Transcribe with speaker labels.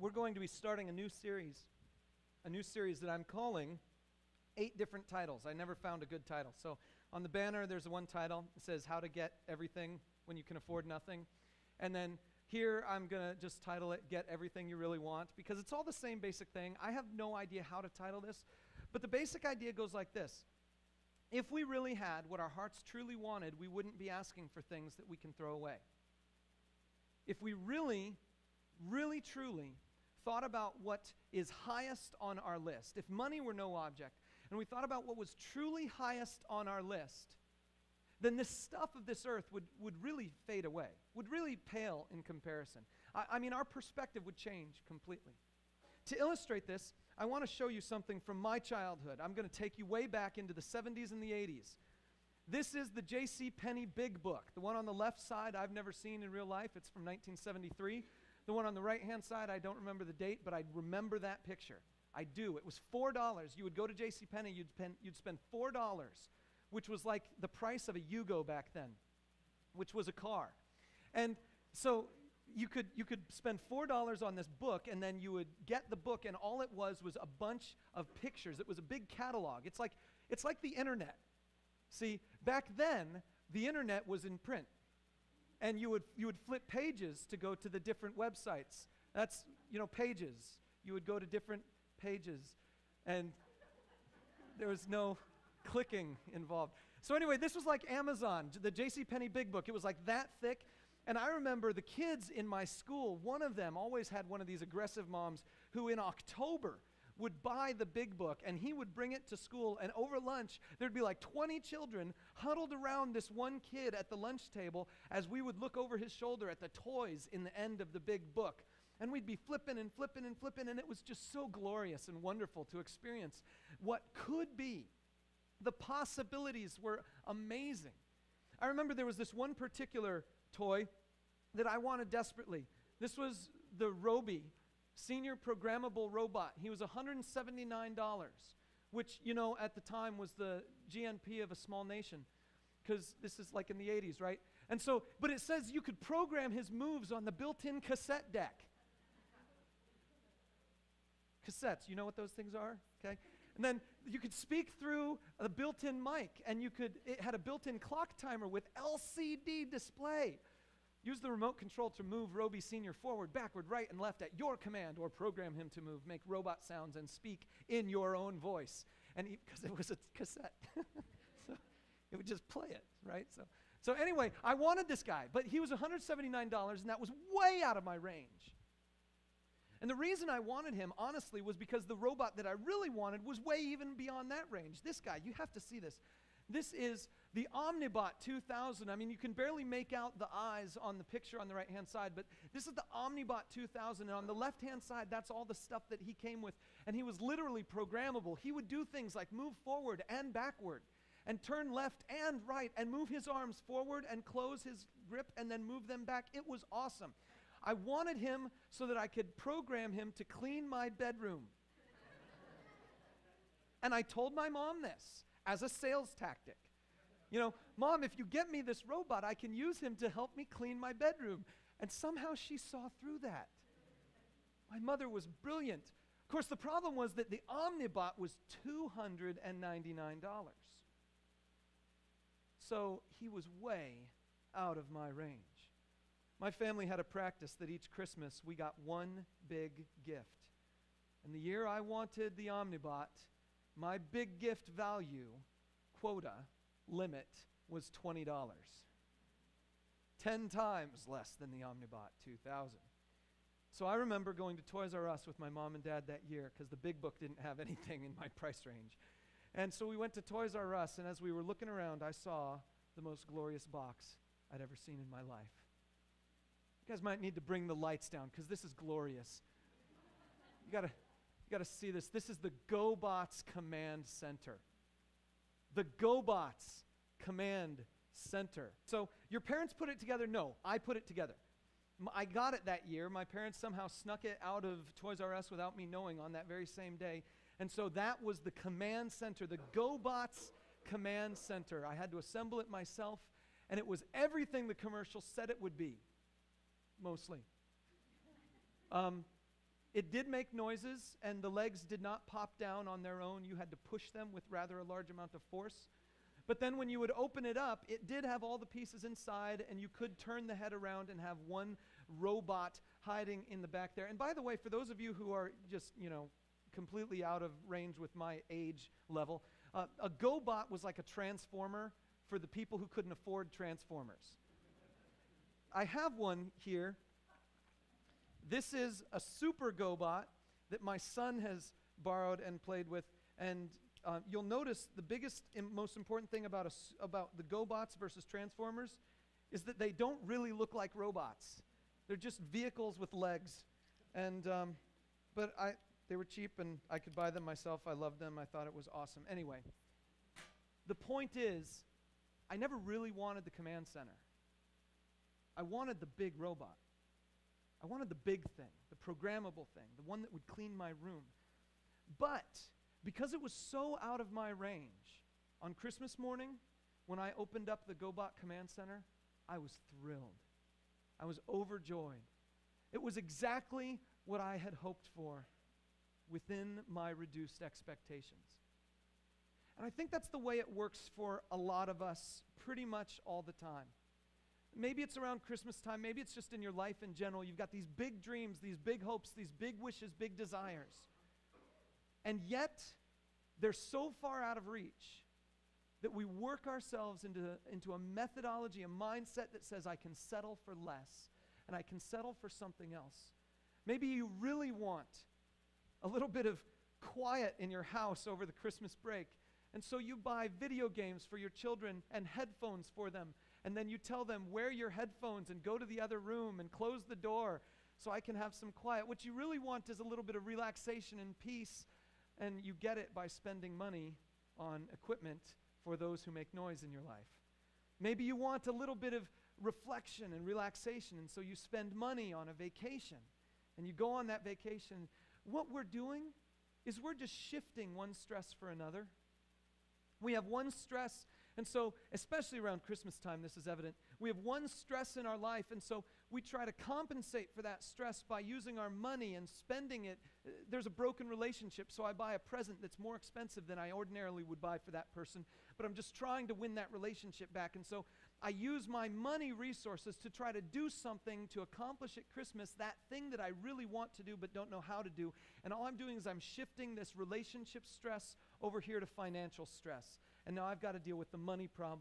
Speaker 1: we're going to be starting a new series that I'm calling 8 different titles. I never found a good title. So on the banner, there's one title. It says How to Get Everything When You Can Afford Nothing. And then here I'm going to just title it Get Everything You Really Want, because it's all the same basic thing. I have no idea how to title this, but the basic idea goes like this. If we really had what our hearts truly wanted, we wouldn't be asking for things that we can throw away. If we really, really, truly thought about what is highest on our list, if money were no object, and we thought about what was truly highest on our list, then this stuff of this earth would really fade away, would really pale in comparison. I mean, our perspective would change completely. To illustrate this, I want to show you something from my childhood. I'm going to take you way back into the 70s and the 80s. This is the J.C. Penney Big Book. The one on the left side I've never seen in real life. It's from 1973. The one on the right-hand side, I don't remember the date, but I remember that picture. I do. It was $4. You would go to J.C. Penney, you'd spend $4, which was like the price of a Yugo back then, which was a car. And so you could spend $4 on this book, and then you would get the book, and all it was a bunch of pictures. It was a big catalog. It's like the internet. See, back then, the internet was in print, and you would flip pages to go to the different websites. That's, pages. You would go to different pages, and there was no clicking involved. So anyway, this was like Amazon, the J.C. Penney Big Book. It was like that thick. And I remember the kids in my school, one of them always had one of these aggressive moms who in October would buy the big book, and he would bring it to school, and over lunch there'd be like 20 children huddled around this one kid at the lunch table as we would look over his shoulder at the toys in the end of the big book. And we'd be flipping and flipping and flipping, and it was just so glorious and wonderful to experience what could be. The possibilities were amazing. I remember there was this one particular toy that I wanted desperately. This was the Roby Senior Programmable Robot. He was $179, which, at the time was the GNP of a small nation, because this is like in the 80s, right? And so, but it says you could program his moves on the built-in cassette deck. Cassettes, you know what those things are? Okay. And then you could speak through a built-in mic, and it had a built-in clock timer with LCD display. Use the remote control to move Roby Senior forward, backward, right, and left at your command, or program him to move, make robot sounds, and speak in your own voice. And because it was a cassette, so it would just play it, right? So anyway, I wanted this guy, but he was $179, and that was way out of my range. And the reason I wanted him, honestly, was because the robot that I really wanted was way even beyond that range. This guy, you have to see this. This is the Omnibot 2000. I mean, you can barely make out the eyes on the picture on the right-hand side, but this is the Omnibot 2000, and on the left-hand side, that's all the stuff that he came with, and he was literally programmable. He would do things like move forward and backward, and turn left and right, and move his arms forward and close his grip, and then move them back. It was awesome. I wanted him so that I could program him to clean my bedroom. And I told my mom this as a sales tactic. Mom, if you get me this robot, I can use him to help me clean my bedroom. And somehow she saw through that. My mother was brilliant. Of course, the problem was that the Omnibot was $299. So he was way out of my range. My family had a practice that each Christmas we got one big gift. And the year I wanted the Omnibot, my big gift value, quota, limit was $20. 10 times less than the Omnibot 2000. So I remember going to Toys R Us with my mom and dad that year because the big book didn't have anything in my price range. And so we went to Toys R Us, and as we were looking around, I saw the most glorious box I'd ever seen in my life. You guys might need to bring the lights down because this is glorious. You gotta see this. This is the GoBots Command Center. The GoBots Command Center. So your parents put it together? No, I put it together. I got it that year. My parents somehow snuck it out of Toys R Us without me knowing on that very same day. And so that was the Command Center, the GoBots Command Center. I had to assemble it myself, and it was everything the commercial said it would be. Mostly. It did make noises, and the legs did not pop down on their own. You had to push them with rather a large amount of force. But then when you would open it up, it did have all the pieces inside, and you could turn the head around and have one robot hiding in the back there. And by the way, for those of you who are just, completely out of range with my age level, a GoBot was like a transformer for the people who couldn't afford transformers. I have one here. This is a super GoBot that my son has borrowed and played with, and you'll notice the biggest and most important thing about the GoBots versus Transformers is that they don't really look like robots. They're just vehicles with legs. And but they were cheap, and I could buy them myself. I loved them. I thought it was awesome. Anyway, the point is, I never really wanted the command center. I wanted the big robot. I wanted the big thing, the programmable thing, the one that would clean my room. But because it was so out of my range, on Christmas morning, when I opened up the GoBot Command Center, I was thrilled. I was overjoyed. It was exactly what I had hoped for within my reduced expectations. And I think that's the way it works for a lot of us pretty much all the time. Maybe it's around Christmas time. Maybe it's just in your life in general. You've got these big dreams, these big hopes, these big wishes, big desires. And yet, they're so far out of reach that we work ourselves into a methodology, a mindset that says, I can settle for less, and I can settle for something else. Maybe you really want a little bit of quiet in your house over the Christmas break, and so you buy video games for your children and headphones for them, and then you tell them, wear your headphones and go to the other room and close the door so I can have some quiet. What you really want is a little bit of relaxation and peace, and you get it by spending money on equipment for those who make noise in your life. Maybe you want a little bit of reflection and relaxation, and so you spend money on a vacation, and you go on that vacation. What we're doing is we're just shifting one stress for another. We have one stress, and so, especially around Christmas time, this is evident. We have one stress in our life, and so we try to compensate for that stress by using our money and spending it. There's a broken relationship, so I buy a present that's more expensive than I ordinarily would buy for that person, but I'm just trying to win that relationship back, and so I use my money resources to try to do something to accomplish at Christmas, that thing that I really want to do but don't know how to do, and all I'm doing is I'm shifting this relationship stress over here to financial stress, and now I've got to deal with the money problem.